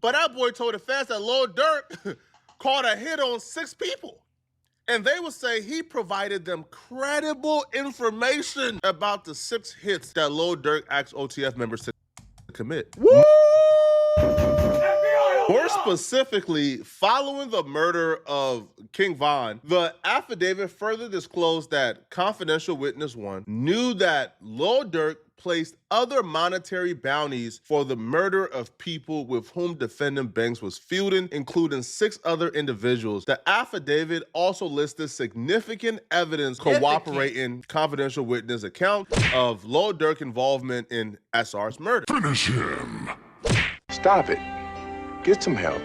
But that boy told the feds that Lil Durk caught a hit on 6 people. And they would say he provided them credible information about the 6 hits that Lil Durk asked OTF members to commit. Woo! More specifically, following the murder of King Von, the affidavit further disclosed that confidential witness 1 knew that Lil Durk placed other monetary bounties for the murder of people with whom defendant Banks was feuding, including 6 other individuals. The affidavit also listed significant evidence cooperating confidential witness account of Lil Durk involvement in SR's murder. Finish him. Stop it. Get some help.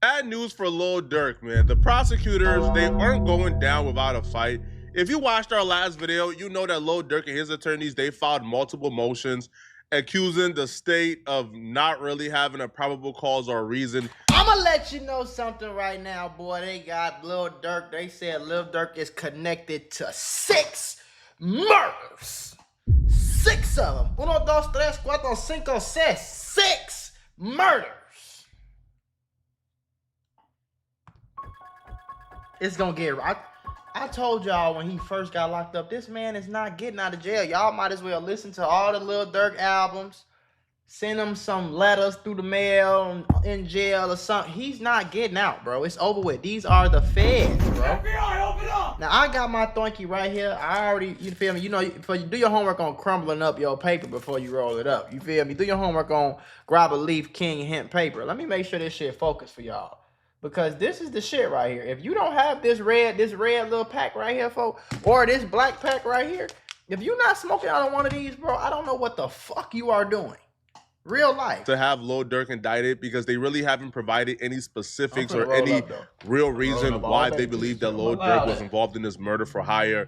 Bad news for Lil Durk, man. The prosecutors, they aren't going down without a fight. If you watched our last video, you know that Lil Durk and his attorneys, they filed multiple motions accusing the state of not really having a probable cause or reason. I'm gonna let you know something right now, boy. They got Lil Durk. They said Lil Durk is connected to 6 murders. 6 of them. 1, 2, 3, 4, 5, 6. 6 murders. It's gonna get right. I told y'all when he first got locked up, this man is not getting out of jail. Y'all might as well listen to all the Lil Durk albums. Send him some letters through the mail in jail or something. He's not getting out, bro. It's over with. These are the feds, bro. FBI, open up! Now, I got my thunky right here. I already, you feel me? You know, before you do your homework on crumbling up your paper before you roll it up. You feel me? Do your homework on grab a leaf, king, hemp paper. Let me make sure this shit focused for y'all. Because this is the shit right here. If you don't have this red little pack right here, folks, or this black pack right here, if you're not smoking out of one of these, bro, I don't know what the fuck you are doing. Real life. To have Lil Durk indicted because they really haven't provided any specifics or any real reason why they believe that Lil Durk was involved in this murder for hire.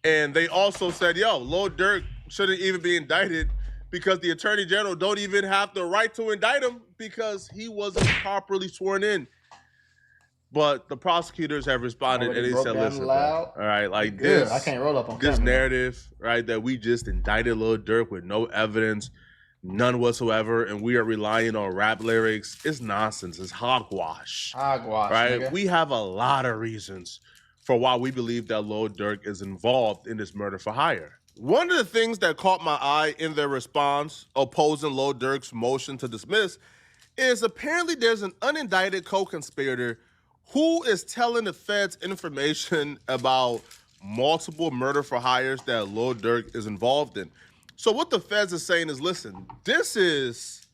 And they also said, yo, Lil Durk shouldn't even be indicted because the Attorney General don't even have the right to indict him because he wasn't properly sworn in. But the prosecutors have responded and they said, listen, bro, all right, like this, I can't roll up on this camera. narrative, right, that we just indicted Lil Durk with no evidence, none whatsoever, and we are relying on rap lyrics, it's nonsense. It's hogwash. Hogwash, right? nigga. We have a lot of reasons for why we believe that Lil Durk is involved in this murder for hire. One of the things that caught my eye in their response opposing Lil Durk's motion to dismiss is apparently there's an unindicted co-conspirator who is telling the feds information about multiple murder for hires that Lil Durk is involved in. So what the feds are saying is, listen, this is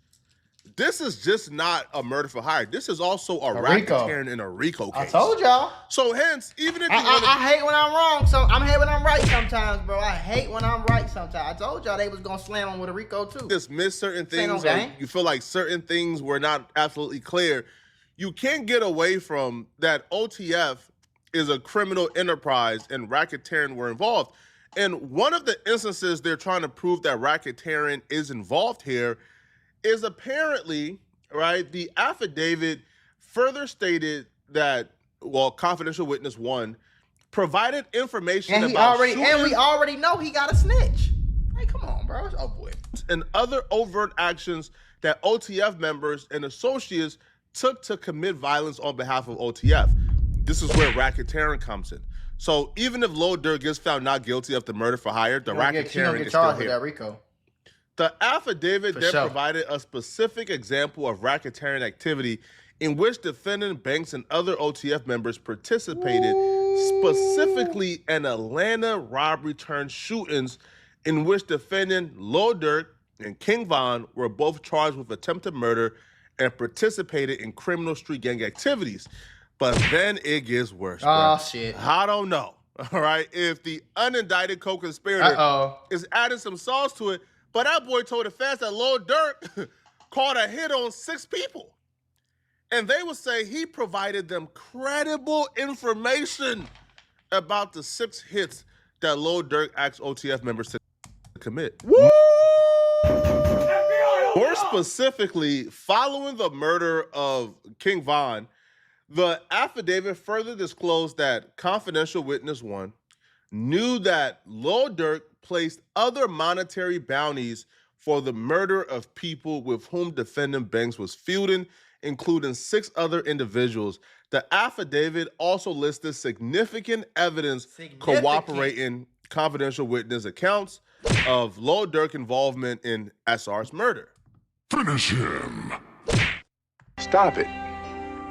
just not a murder for hire. This is also a racketeering in a RICO case. I told y'all. So hence, even if you I hate when I'm wrong, so I hate when I'm right sometimes, bro. I hate when I'm right sometimes. I told y'all they was gonna slam him with a RICO too. dismiss certain things, or you feel like certain things were not absolutely clear, you can't get away from that OTF is a criminal enterprise and racketeering were involved. And one of the instances they're trying to prove that racketeering is involved here is apparently, right, the affidavit further stated that, well, confidential witness 1 provided information about and we already know he got a snitch. Hey, come on, bro. It's over with. And other overt actions that OTF members and associates took to commit violence on behalf of OTF. This is where racketeering comes in. So even if Lil Durk gets found not guilty of the murder for hire, the racketeering is still here. RICO. The affidavit provided a specific example of racketeering activity in which defendant Banks and other OTF members participated, specifically in Atlanta robbery turned shootings in which defendant Lil Durk and King Von were both charged with attempted murder and participated in criminal street gang activities. But then it gets worse, bro. Oh, shit. I don't know, all right, if the unindicted co-conspirator is adding some sauce to it, but that boy told the feds that Lil Durk caught a hit on 6 people. And they would say he provided them credible information about the 6 hits that Lil Durk asked OTF members to commit. Woo! More specifically, following the murder of King Von, The affidavit further disclosed that confidential witness 1 knew that Lil Durk placed other monetary bounties for the murder of people with whom defendant Banks was feuding, including 6 other individuals. The affidavit also listed significant evidence cooperating confidential witness accounts of Lil Durk involvement in SR's murder. Finish him. Stop it.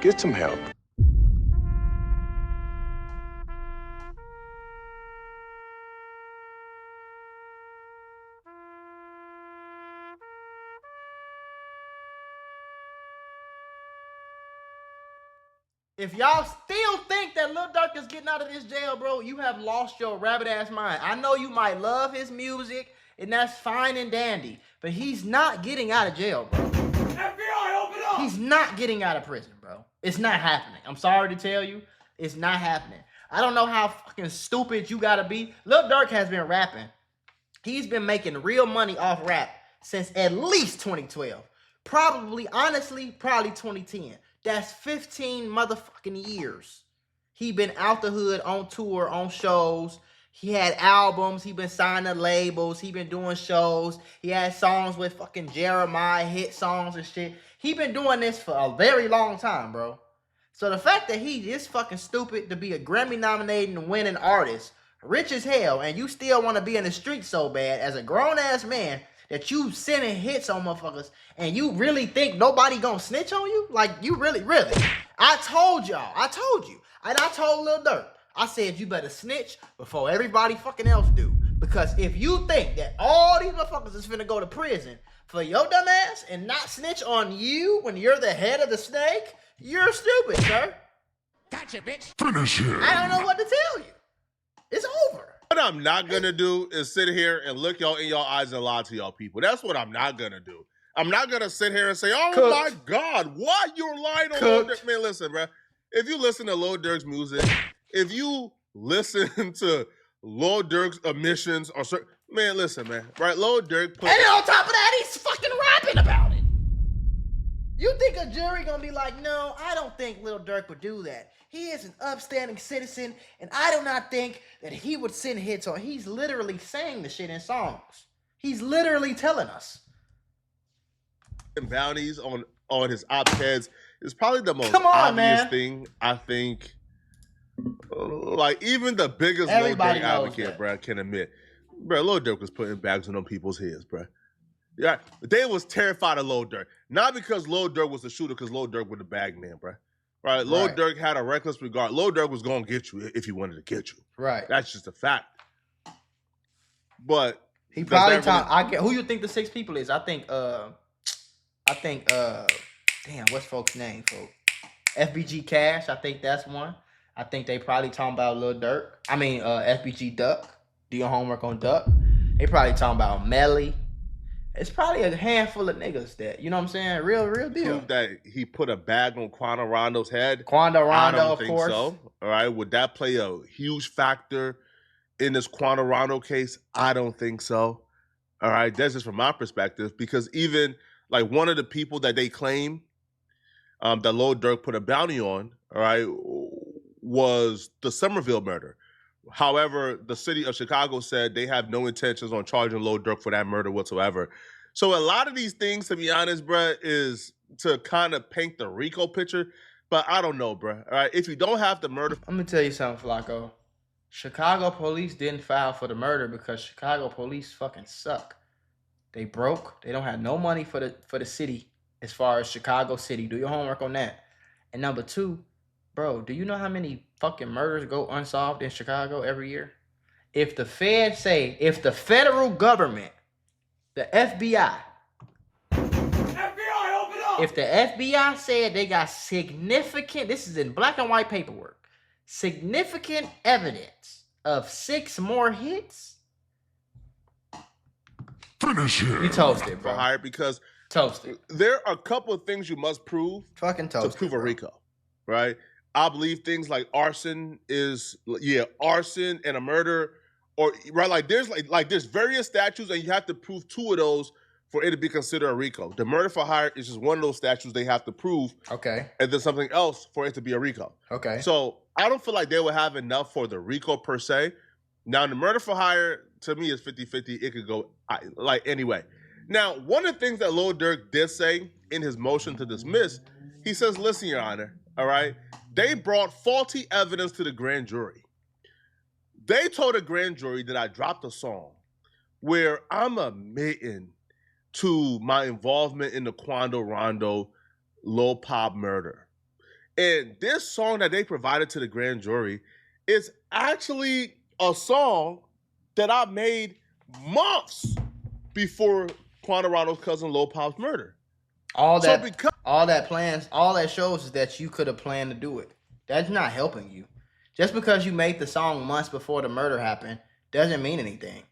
Get some help. If y'all still think that Lil Durk is getting out of this jail, bro, you have lost your rabbit ass mind. I know you might love his music, and that's fine and dandy, but he's not getting out of jail, bro. FBI, open up! He's not getting out of prison, bro. It's not happening. I'm sorry to tell you, it's not happening. I don't know how fucking stupid you gotta be. Lil Durk has been rapping. He's been making real money off rap since at least 2012. Honestly, probably 2010. That's 15 motherfucking years. He been out the hood, on tour, on shows. He had albums. He been signing labels. He been doing shows. He had songs with fucking Jeremiah, hit songs and shit. He been doing this for a very long time, bro. So the fact that he is fucking stupid to be a Grammy nominated and winning artist, rich as hell, and you still want to be in the street so bad as a grown ass man that you sending hits on motherfuckers, and you really think nobody gonna snitch on you? Like, you really? I told y'all. I told you. And I told Lil Durk. I said, you better snitch before everybody fucking else do. Because if you think that all these motherfuckers is finna go to prison for your dumb ass and not snitch on you when you're the head of the snake, you're stupid, sir. Gotcha, bitch. Finish him. I don't know what to tell you. It's over. What I'm not gonna do is sit here and look y'all in y'all eyes and lie to y'all people. That's what I'm not gonna do. I'm not gonna sit here and say, oh Cooked. my God, why you're lying on Lil Durk? Man, listen, bro. If you listen to Lil Durk's music, if you listen to Lil Durk's admissions or certain, man, listen, man. Right? Lil Durk put, And then on top of that, he's fucking rapping about it. You think a jury gonna be like, no, I don't think Lil Durk would do that. He is an upstanding citizen, and I do not think that he would send hits on. He's literally saying the shit in songs. He's literally telling us. bounties on his op-eds is probably the most Come on, obvious man. thing, I think. Like, even the biggest Everybody Lil Durk knows advocate, that. bro, can admit. Bro, Lil Durk was putting bags on them people's heads, bro. Yeah, they was terrified of Lil Durk. Not because Lil Durk was the shooter, because Lil Durk was the bag man, bro. Right? Lil Right. Durk had a reckless regard. Lil Durk was going to get you if he wanted to get you. Right. That's just a fact. But He does probably that who you think the 6 people is? I think damn, what's folks' name, folks? FBG Cash, I think that's one. I think they probably talking about Lil Durk. I mean, FBG Duck. Do your homework on Duck. They probably talking about Melly. It's probably a handful of niggas that, you know what I'm saying? Real deal. prove that he put a bag on Quando Rondo's head? Quando I Rondo, don't of think course. so. All right. Would that play a huge factor in this Quando Rondo case? I don't think so. All right. That's just from my perspective, because even like one of the people that they claim that Lil Durk put a bounty on, all right, was the Somerville murder. However, the city of Chicago said they have no intentions on charging Lil Durk for that murder whatsoever. So a lot of these things, to be honest, bruh, is to kind of paint the RICO picture. But I don't know, bruh. All right, if you don't have the murder, I'm gonna tell you something, Flacco. Chicago police didn't file for the murder because Chicago police fucking suck. They broke. They don't have no money for the city as far as Chicago City. Do your homework on that. And number 2, bro, do you know how many fucking murders go unsolved in Chicago every year? If the federal government, the FBI, open up! if the FBI said they got significant, this is in black and white paperwork, significant evidence of 6 more hits, Finish him. you toasted, for bro. hire, because Toasted. there are a couple of things you must prove Fucking to toasted. prove a bro. RICO, right? I believe things like arson and a murder, or right, like there's various statutes, and you have to prove 2 of those for it to be considered a RICO. The murder for hire is just one of those statutes they have to prove. Okay. And then something else for it to be a RICO. Okay. So I don't feel like they would have enough for the RICO per se. Now, the murder for hire, to me, is 50-50. It could go like anyway. Now, one of the things that Lil Durk did say in his motion to dismiss, he says, listen, Your Honor, all right, they brought faulty evidence to the grand jury. They told the grand jury that I dropped a song where I'm admitting to my involvement in the Quando Rondo Lil Pop murder. And this song that they provided to the grand jury is actually a song that I made months before Quando Rondo's cousin Lil Pop's murder. All that shows is that you could have planned to do it. That's not helping you. Just because you made the song months before the murder happened doesn't mean anything.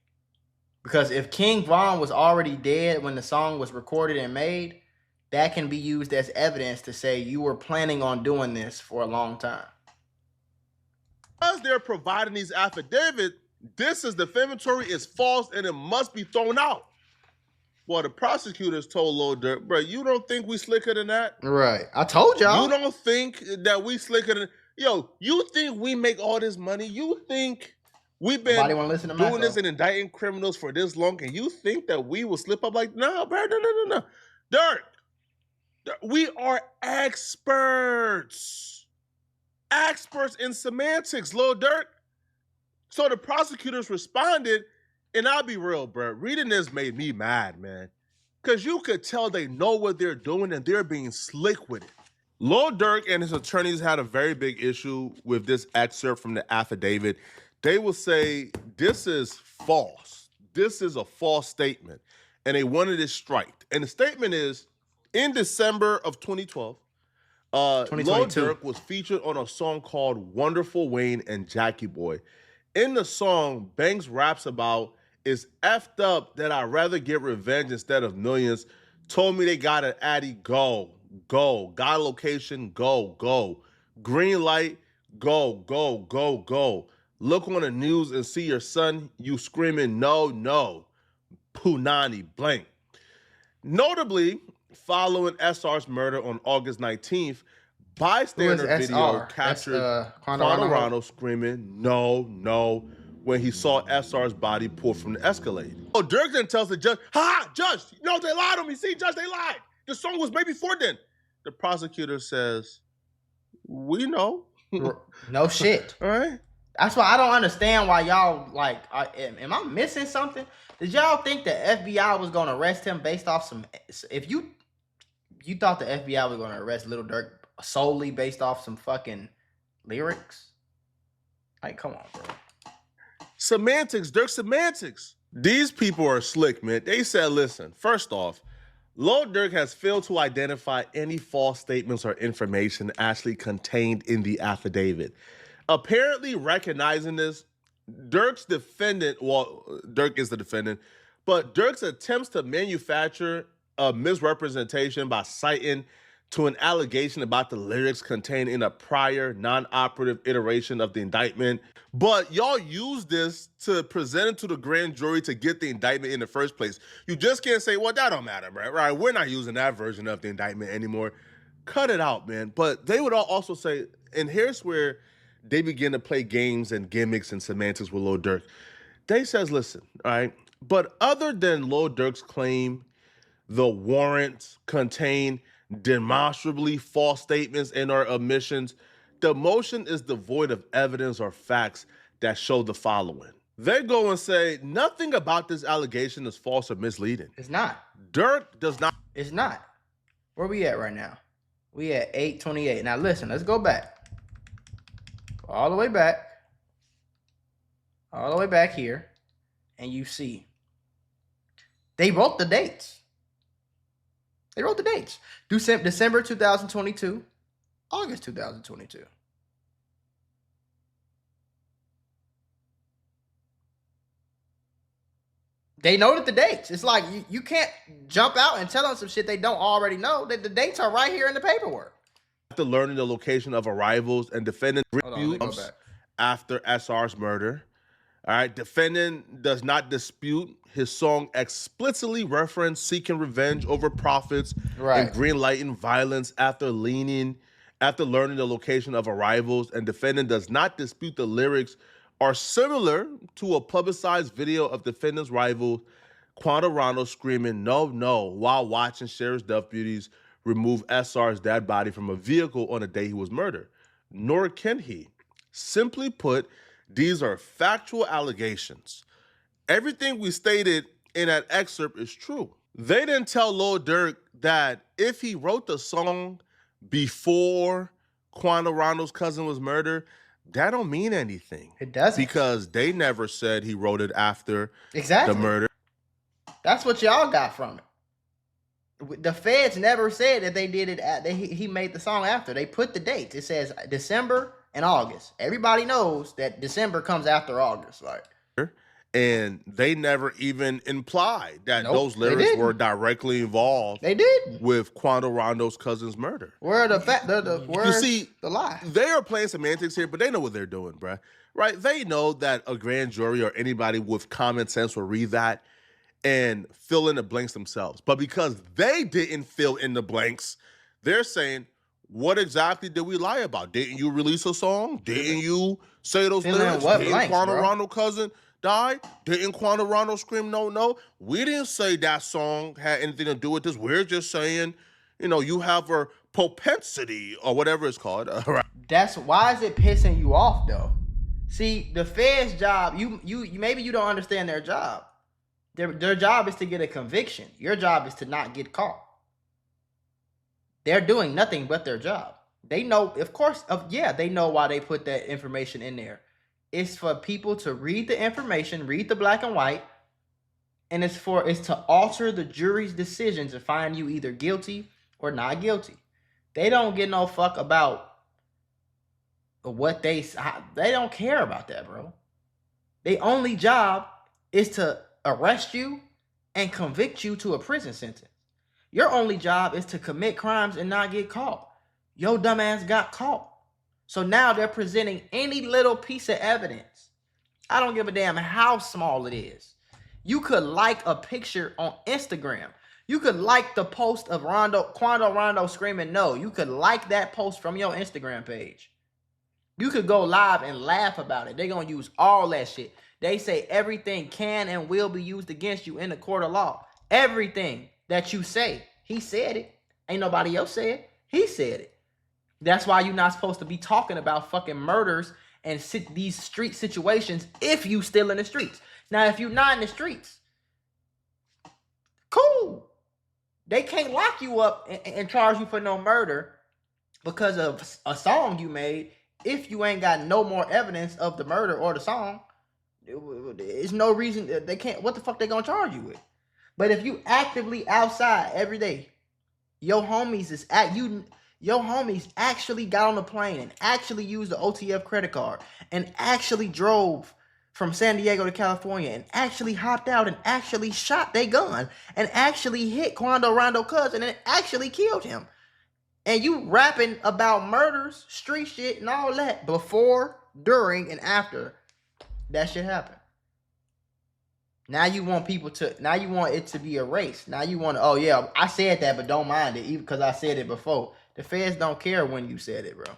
Because if King Von was already dead when the song was recorded and made, that can be used as evidence to say you were planning on doing this for a long time. Because they're providing these affidavits, this is defamatory, it's false, and it must be thrown out. Well, the prosecutors told Lil Durk, bro, you don't think we slicker than that? Right. I told y'all. You don't think that we slicker than... Yo, you think we make all this money? You think we've been doing this and indicting criminals for this long, and you think that we will slip up like... No, bro, no. Durk, we are experts. Experts in semantics, Lil Durk. So the prosecutors responded, and I'll be real, bro. Reading this made me mad, man. Because you could tell they know what they're doing and they're being slick with it. Lil Durk and his attorneys had a very big issue with this excerpt from the affidavit. They will say, this is false. This is a false statement. And they wanted it striked. And the statement is, in December of 2012, Lil Durk was featured on a song called Wonderful Wayne and Jackie Boy. In the song, Banks raps about, it's effed up that I'd rather get revenge instead of millions. Told me they got an addy, go. Got a location, go. Green light, go. Look on the news and see your son, you screaming, no. Punani, blank. Notably, following SR's murder on August 19th, bystander video captured Quando Rondo screaming, no, when he saw SR's body pulled from the Escalade. Oh, Durk then tells the judge, judge, no, they lied on me. See, judge, they lied. The song was made before then. The prosecutor says, we know. No shit. All right. That's why I don't understand why y'all, like, am I missing something? Did y'all think the FBI was going to arrest him based off some, if you thought the FBI was going to arrest Lil Durk solely based off some fucking lyrics? Like, come on, bro. Semantics, Durk, semantics. These people are slick, man. They said, listen, first off, Lil Durk has failed to identify any false statements or information actually contained in the affidavit. Apparently recognizing this, Durk is the defendant, but Durk's attempts to manufacture a misrepresentation by citing to an allegation about the lyrics contained in a prior non-operative iteration of the indictment. But y'all use this to present it to the grand jury to get the indictment in the first place. You just can't say, well, that don't matter, right? We're not using that version of the indictment anymore. Cut it out, man. But they would also say, and here's where they begin to play games and gimmicks and semantics with Lil Durk. They says, listen, all right, but other than Lil Durk's claim, the warrants contain demonstrably false statements and or omissions, the motion is devoid of evidence or facts that show the following. They go and say, nothing about this allegation is false or misleading. It's not. Durk does not. It's not. Where we at right now? We at 8:28. Now listen, let's go back. All the way back. All the way back here. And you see. They wrote the dates. They wrote the dates. December 2022, August 2022. They noted the dates. It's like you can't jump out and tell them some shit they don't already know. That the dates are right here in the paperwork. After learning the location of arrivals and defendant reviews after SR's murder, All right, defendant does not dispute his song explicitly referenced seeking revenge over profits and greenlighting violence after learning the location of arrivals, and defendant does not dispute the lyrics are similar to a publicized video of defendant's rival Quantarano screaming "No, no" while watching sheriff's deputies remove SR's dead body from a vehicle on the day he was murdered. Nor can he. Simply put, these are factual allegations. Everything we stated in that excerpt is true. They didn't tell Lil Durk that if he wrote the song before Quantarano's cousin was murdered, that don't mean anything. It doesn't. Because they never said he wrote it after the murder. That's what y'all got from it. The feds never said that they did it. He made the song after. They put the dates. It says December and August. Everybody knows that December comes after August, like. And they never even implied that those lyrics were directly involved. They did with Quantarano's cousin's murder. Where where's the lie? They are playing semantics here, but they know what they're doing, bruh. Right? They know that a grand jury or anybody with common sense will read that and fill in the blanks themselves. But because they didn't fill in the blanks, they're saying, what exactly did we lie about? Didn't you release a song? Didn't you say those lyrics? Didn't Quantarano's cousin die? Didn't Quantarano scream no, no? We didn't say that song had anything to do with this. We're just saying, you know, you have a propensity or whatever it's called. That's why is it pissing you off though? See, the Fed's job, you maybe you don't understand their job. Their job is to get a conviction. Your job is to not get caught. They're doing nothing but their job. They know, of course, they know why they put that information in there. It's for people to read the information, read the black and white, and it's to alter the jury's decision to find you either guilty or not guilty. They don't give no fuck about what they don't care about that, bro. Their only job is to arrest you and convict you to a prison sentence. Your only job is to commit crimes and not get caught. Your dumbass got caught. So now they're presenting any little piece of evidence. I don't give a damn how small it is. You could like a picture on Instagram. You could like the post of Quantarano screaming no. You could like that post from your Instagram page. You could go live and laugh about it. They're going to use all that shit. They say everything can and will be used against you in the court of law. Everything that you say. He said it. Ain't nobody else said it. He said it. That's why you're not supposed to be talking about fucking murders and these street situations if you still in the streets. Now, if you're not in the streets, cool. They can't lock you up and charge you for no murder because of a song you made if you ain't got no more evidence of the murder or the song. There's no reason they can't. What the fuck they gonna charge you with? But if you actively outside every day, your homies actually got on a plane and actually used the OTF credit card and actually drove from San Diego to California and actually hopped out and actually shot their gun and actually hit Quantarano's cousin and actually killed him. And you rapping about murders, street shit, and all that before, during, and after that shit happened. Now you want it to be erased. Now you want to, oh yeah, I said that, but don't mind it, even because I said it before. The feds don't care when you said it, bro.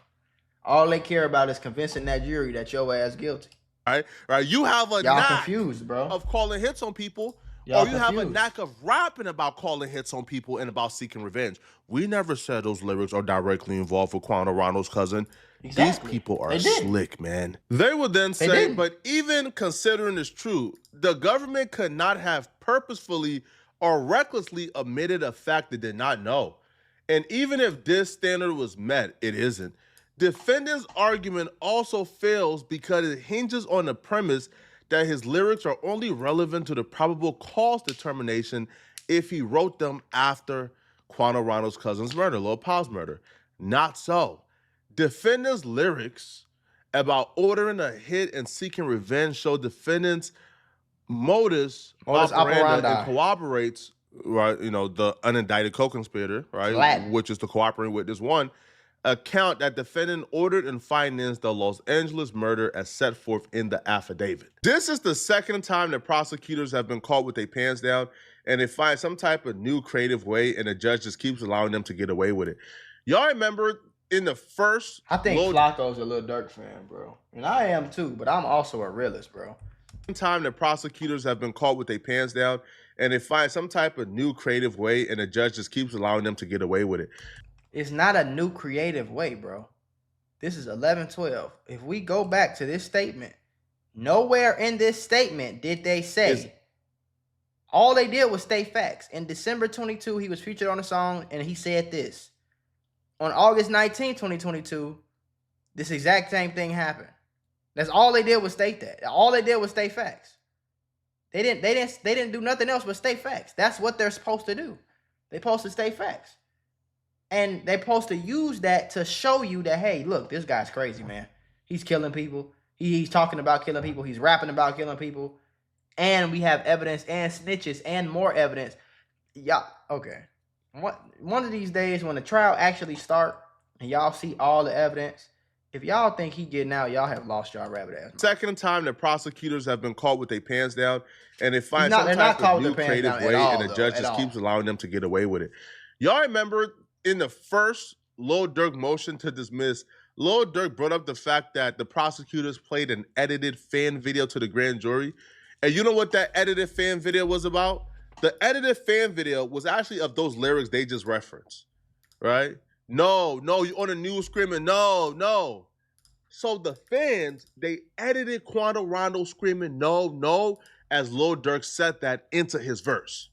All they care about is convincing that jury that your ass guilty. Right. You have a knack confused, bro, of calling hits on people, y'all or you confused. have a knack of rapping about calling hits on people and about seeking revenge. We never said those lyrics are directly involved with Quantarano's cousin. Exactly. These people are slick, man. They would then say, but even considering this true, the government could not have purposefully or recklessly omitted a fact they did not know. And even if this standard was met, it isn't. Defendant's argument also fails because it hinges on the premise that his lyrics are only relevant to the probable cause determination if he wrote them after Quantarano's cousin's murder, Lil Pa's murder. Not so. Defendant's lyrics about ordering a hit and seeking revenge show defendant's modus operandi and corroborates, right, you know, the unindicted co-conspirator, right, which is the cooperating witness one, account that defendant ordered and financed the Los Angeles murder as set forth in the affidavit. This is the second time that prosecutors have been caught with their pants down and they find some type of new creative way and the judge just keeps allowing them to get away with it. Y'all remember in the first... I think Flacco's a Lil Durk fan, bro. And I am too, but I'm also a realist, bro. Time that prosecutors have been caught with their pants down and they find some type of new creative way and the judge just keeps allowing them to get away with it. It's not a new creative way, bro. This is 11-12. If we go back to this statement, nowhere in this statement did they say... All they did was state facts. In December 22, he was featured on a song and he said this. On August 19, 2022, this exact same thing happened. That's all they did was state that. All they did was state facts. They didn't do nothing else but state facts. That's what they're supposed to do. They're supposed to state facts. And they're supposed to use that to show you that, hey, look, this guy's crazy, man. He's killing people. He's talking about killing people. He's rapping about killing people. And we have evidence and snitches and more evidence. Yeah, okay. One of these days when the trial actually start and y'all see all the evidence, if y'all think he getting out, y'all have lost y'all rabbit ass. Second time that prosecutors have been caught with their pants down and they find some type of new creative way and the judge just keeps allowing them to get away with it. Y'all remember in the first Lil Durk motion to dismiss, Lil Durk brought up the fact that the prosecutors played an edited fan video to the grand jury. And you know what that edited fan video was about? The edited fan video was actually of those lyrics they just referenced, right? No, you on the news screaming, no. So the fans, they edited Quando Rondo screaming, no, as Lil Durk said that into his verse.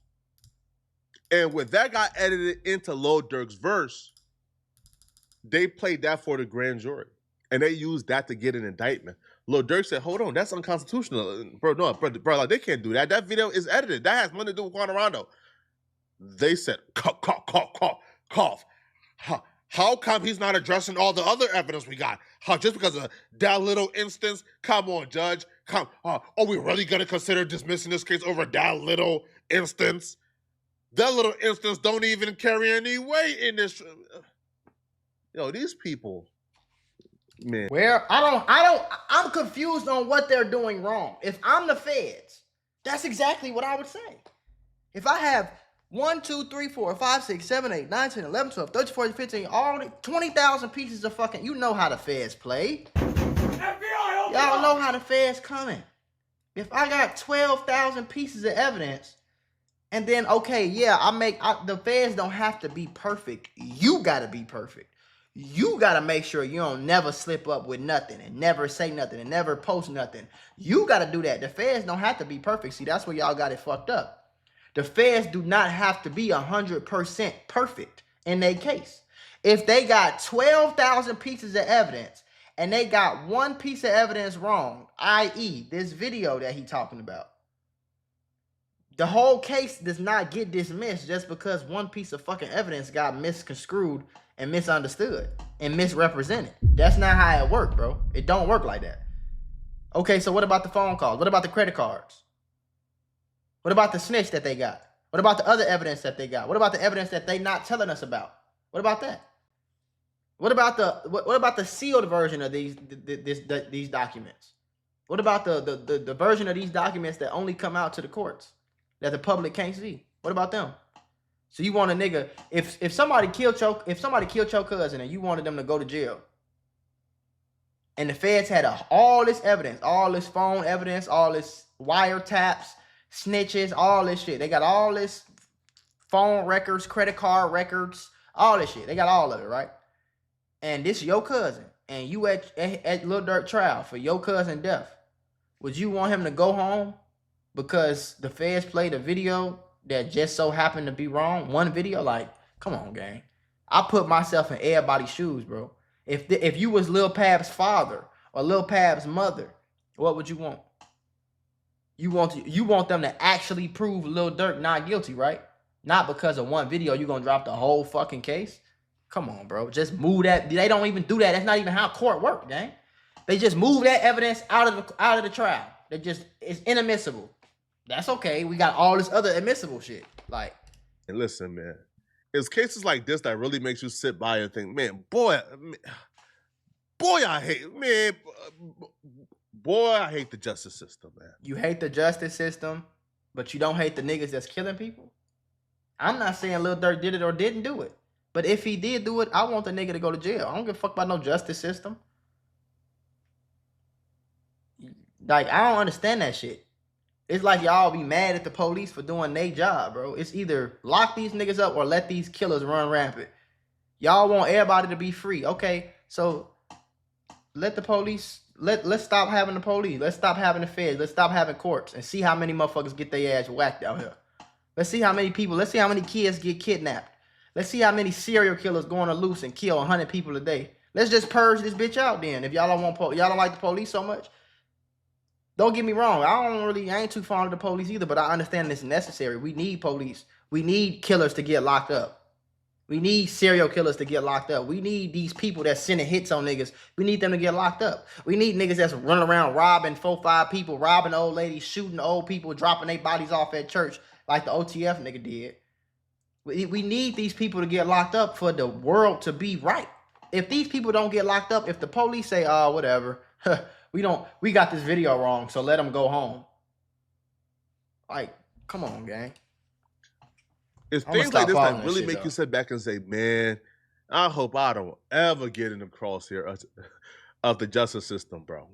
And when that got edited into Lil Durk's verse, they played that for the grand jury. And they used that to get an indictment. Lil Durk said, hold on, that's unconstitutional. Bro, like, they can't do that. That video is edited. That has nothing to do with Quando Rondo. They said, cough. How come he's not addressing all the other evidence we got? Just because of that little instance? Come on, judge. Are we really going to consider dismissing this case over that little instance? That little instance don't even carry any weight in this. These people... Man. Where I'm confused on what they're doing wrong. If I'm the feds, that's exactly what I would say. If I have 1, 2, 3, 4, 5, 6, 7, 8, 9, 10, 11, 12, 13, 14, 15, all 20,000 pieces of fucking, you know how the feds play. FBI, Y'all know how the feds coming. If I got 12,000 pieces of evidence, and then, okay, yeah, the feds don't have to be perfect. You gotta be perfect. You got to make sure you don't never slip up with nothing and never say nothing and never post nothing. You got to do that. The feds don't have to be perfect. See, that's where y'all got it fucked up. The feds do not have to be 100% perfect in their case. If they got 12,000 pieces of evidence and they got one piece of evidence wrong, i.e. this video that he talking about, the whole case does not get dismissed just because one piece of fucking evidence got misconstrued and misunderstood and misrepresented. That's not how it works, bro. It don't work like that. Okay, so what about the phone calls? What about the credit cards? What about the snitch that they got? What about the other evidence that they got? What about the evidence that they not telling us about? What about that? What about the sealed version of these documents? What about the version of these documents that only come out to the courts that the public can't see? What about them? So you want a nigga, if somebody killed your cousin and you wanted them to go to jail, and the feds had all this evidence, all this phone evidence, all this wiretaps, snitches, all this shit. They got all this phone records, credit card records, all this shit. They got all of it, right? And this is your cousin, and you at Lil Durk trial for your cousin death. Would you want him to go home because the feds played a video that just so happened to be wrong? One video, like, come on, gang. I put myself in everybody's shoes, bro. If you was Lil Pab's father or Lil Pab's mother, what would you want? You want them to actually prove Lil Durk not guilty, right? Not because of one video you gonna drop the whole fucking case. Come on, bro. Just move that. They don't even do that. That's not even how court work, gang. They just move that evidence out of the trial. It's inadmissible. That's okay. We got all this other admissible shit. Like, and listen, man, It's cases like this that really makes you sit by and think, man, boy, I hate, man, boy, I hate the justice system, man. You hate the justice system, but you don't hate the niggas that's killing people? I'm not saying Lil Durk did it or didn't do it. But if he did do it, I want the nigga to go to jail. I don't give a fuck about no justice system. Like, I don't understand that shit. It's like y'all be mad at the police for doing their job, bro. It's either lock these niggas up or let these killers run rampant. Y'all want everybody to be free. Okay, so let the police, let's stop having the police. Let's stop having the feds. Let's stop having courts and see how many motherfuckers get their ass whacked out here. Let's see how many people, let's see how many kids get kidnapped. Let's see how many serial killers going to loose and kill 100 people a day. Let's just purge this bitch out then. If y'all don't want, y'all don't like the police so much. Don't get me wrong. I ain't too fond of the police either, but I understand it's necessary. We need police. We need killers to get locked up. We need serial killers to get locked up. We need these people that's sending hits on niggas. We need them to get locked up. We need niggas that's running around robbing 4-5 people, robbing old ladies, shooting old people, dropping their bodies off at church like the OTF nigga did. We need these people to get locked up for the world to be right. If these people don't get locked up, if the police say, oh, whatever, we got this video wrong, so let them go home. Like, come on, gang. It's things like this that really make you sit back and say, man, I hope I don't ever get in the crosshair of the justice system, bro.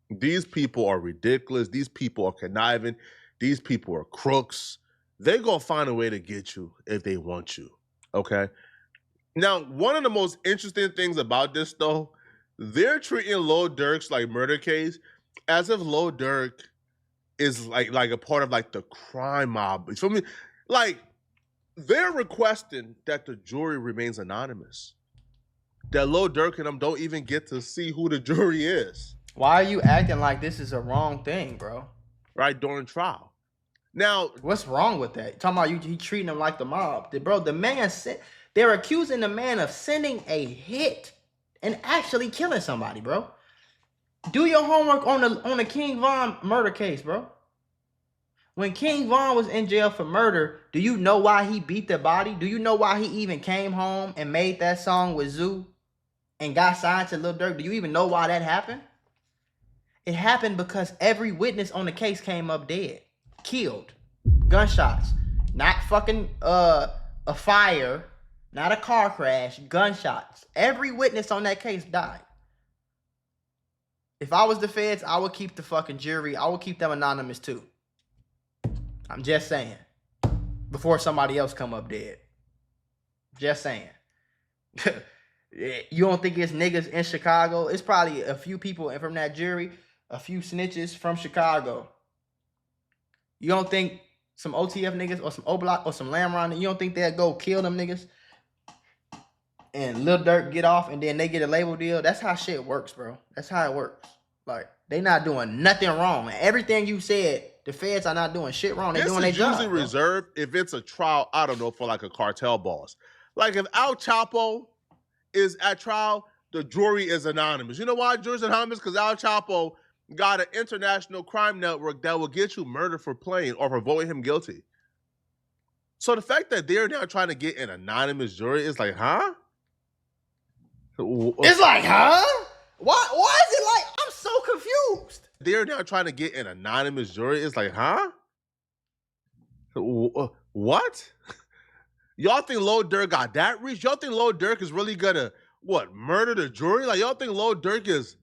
These people are ridiculous. These people are conniving. These people are crooks. They're going to find a way to get you if they want you, okay? Now, one of the most interesting things about this, though, they're treating Lil Durk's like murder case as if Lil Durk is like a part of like the crime mob. You feel me? Like, they're requesting that the jury remains anonymous. That Lil Durk and them don't even get to see who the jury is. Why are you acting like this is a wrong thing, bro? Right, during trial. Now, what's wrong with that? You're talking about he treating them like the mob. Bro, the man said they're accusing the man of sending a hit and actually killing somebody, bro. Do your homework on the King Von murder case, bro. When King Von was in jail for murder, do you know why he beat the body? Do you know why he even came home and made that song with Zoo and got signed to Lil Durk? Do you even know why that happened? It happened because every witness on the case came up dead. Killed. Gunshots. Not fucking a fire. Not a car crash. Gunshots. Every witness on that case died. If I was the feds, I would keep the fucking jury. I would keep them anonymous too. I'm just saying. Before somebody else come up dead. Just saying. You don't think it's niggas in Chicago? It's probably a few people from that jury. A few snitches from Chicago. You don't think some OTF niggas or some O-Block or some Lamron, you don't think they'll go kill them niggas? And Lil Durk get off and then they get a label deal? That's how shit works, bro. That's how it works. Like, they not doing nothing wrong. Everything you said, the feds are not doing shit wrong. They're doing their job. It's usually reserved if it's a trial, I don't know, for like a cartel boss. Like if Al Chapo is at trial, the jury is anonymous. You know why jury's anonymous? Because Al Chapo got an international crime network that will get you murdered for playing or for voting him guilty. So the fact that they're now trying to get an anonymous jury is like, huh? It's like, huh? Why is it like, I'm so confused. They're now trying to get an anonymous jury. It's like, huh? What? Y'all think Lil Durk got that reach? Y'all think Lil Durk is really gonna, murder the jury? Like, y'all think Lil Durk is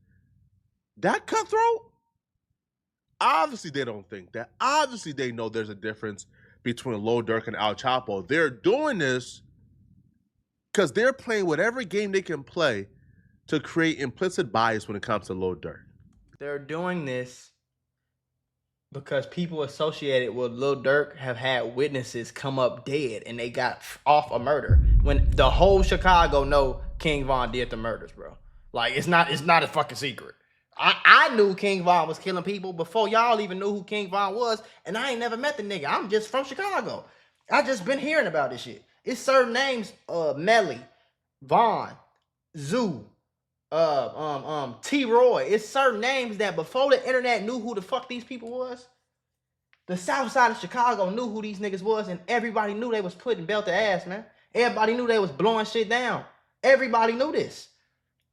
that cutthroat? Obviously, they don't think that. Obviously, they know there's a difference between Lil Durk and Al Chapo. They're doing this because they're playing whatever game they can play to create implicit bias when it comes to Lil Durk. They're doing this because people associated with Lil Durk have had witnesses come up dead and they got off a murder. When the whole Chicago know King Von did the murders, bro. Like, it's not a fucking secret. I knew King Von was killing people before y'all even knew who King Von was, and I ain't never met the nigga. I'm just from Chicago. I just been hearing about this shit. It's certain names, Melly, Von, Zoo, T-Roy. It's certain names that before the internet knew who the fuck these people was, the south side of Chicago knew who these niggas was, and everybody knew they was putting belt to ass, man. Everybody knew they was blowing shit down. Everybody knew this.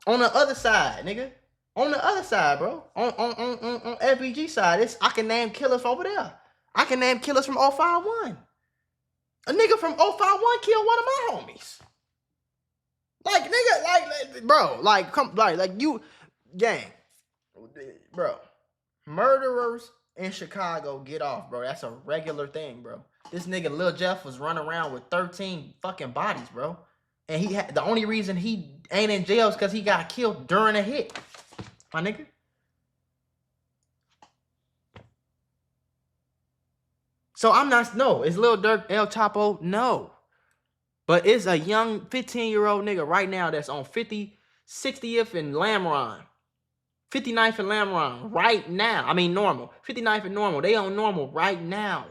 On the other side, nigga. On the other side, bro. On FBG side, I can name killers over there. I can name killers from 051. A nigga from 051 killed one of my homies. Like, nigga, like bro, like, come, like you, gang, bro. Murderers in Chicago get off, bro. That's a regular thing, bro. This nigga Lil Jeff was running around with 13 fucking bodies, bro. And the only reason he ain't in jail is because he got killed during a hit. My nigga. So I'm not, no, is Lil Durk El Chapo? No. But it's a young 15-year-old nigga right now that's on 60th and Lamron. 59th and Lamron right now. I mean normal. 59th and normal. They on normal right now.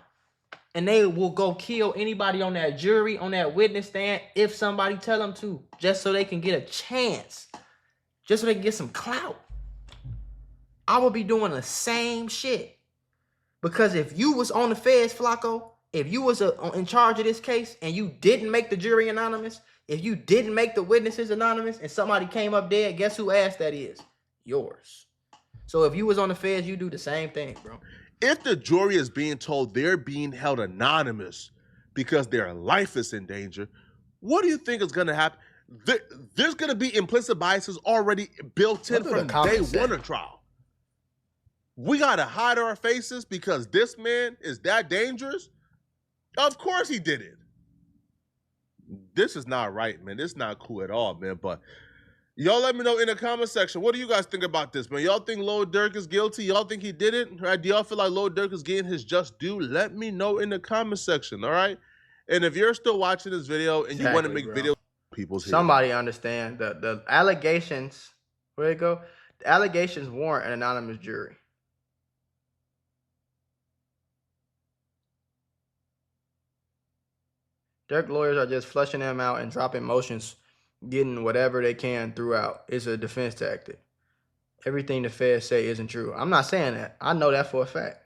And they will go kill anybody on that jury, on that witness stand, if somebody tell them to. Just so they can get a chance. Just so they can get some clout. I will be doing the same shit. Because if you was on the feds, Flacco, if you was in charge of this case and you didn't make the jury anonymous, if you didn't make the witnesses anonymous and somebody came up dead, guess who ass that is? Yours. So if you was on the feds, you do the same thing, bro. If the jury is being told they're being held anonymous because their life is in danger, what do you think is going to happen? There's going to be implicit biases already built in from day one of trial. We got to hide our faces because this man is that dangerous? Of course he did it. This is not right, man. This is not cool at all, man. But y'all let me know in the comment section. What do you guys think about this, man? Y'all think Lil Durk is guilty? Y'all think he did it? Right? Do y'all feel like Lil Durk is getting his just due? Let me know in the comment section, all right? And if you're still watching this video and you want to make videos, people's here. Somebody understand the allegations. Where'd it go? The allegations warrant an anonymous jury. Durk lawyers are just flushing them out and dropping motions, getting whatever they can throughout. It's a defense tactic. Everything the feds say isn't true. I'm not saying that. I know that for a fact.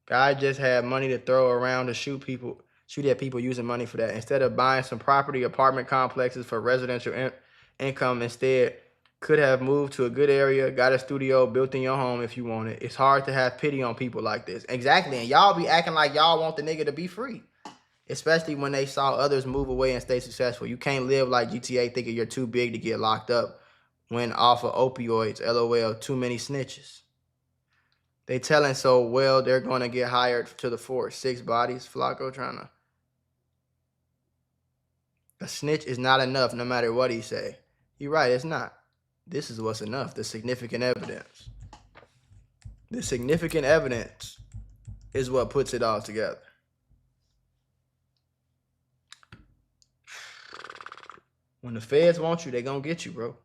Guy just had money to throw around to shoot at people using money for that. Instead of buying some property, apartment complexes for residential income, instead could have moved to a good area, got a studio, built in your home if you want it. It's hard to have pity on people like this. Exactly. And y'all be acting like y'all want the nigga to be free. Especially when they saw others move away and stay successful. You can't live like GTA thinking you're too big to get locked up when off of opioids. LOL, too many snitches. They telling so well they're going to get hired to the force. 6 bodies. Flacco trying to. A snitch is not enough no matter what he say. You're right, it's not. This is what's enough. The significant evidence. The significant evidence is what puts it all together. When the feds want you, they gonna get you, bro.